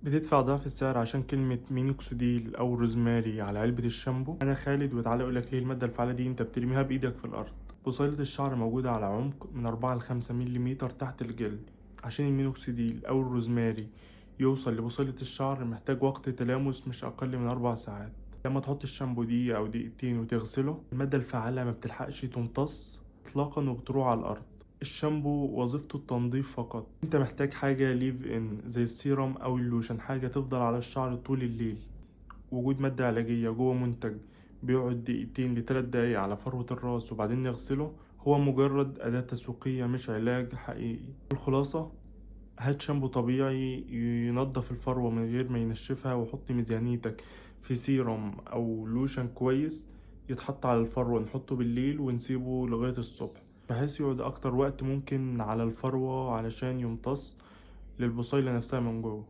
بتدفع ضعف السعر عشان كلمة مينوكسيديل أو روزماري على علبة الشامبو. أنا خالد وتعالى أقولك ليه المادة الفعالة دي أنت بترميها بإيدك في الأرض. بصيلة الشعر موجودة على عمق من 4 ل5 مليمتر تحت الجلد. عشان المينوكسيديل أو الروزماري يوصل لبصيلة الشعر محتاج وقت تلامس مش أقل من 4 ساعات. لما تحط الشامبو دقيقة أو دقيقتين وتغسله المادة الفعالة ما بتلحقش تمتص إطلاقا وبتروح على الأرض. الشامبو وظيفته التنظيف فقط. انت محتاج حاجة ليف ان زي السيرم او اللوشن، حاجة تفضل على الشعر طول الليل. وجود مادة علاجية جوه منتج بيقعد دقيقتين ل3 دقايق على فروة الراس وبعدين نغسله هو مجرد أداة تسويقية مش علاج حقيقي. الخلاصة، هات شامبو طبيعي ينظف الفروة من غير ما ينشفها، وحط ميزانيتك في سيرم أو لوشن كويس يتحط على الفروة. نحطه بالليل ونسيبه لغاية الصبح بحيث يقعد أكتر وقت ممكن على الفروة علشان يمتص للبصيلة نفسها من جوه.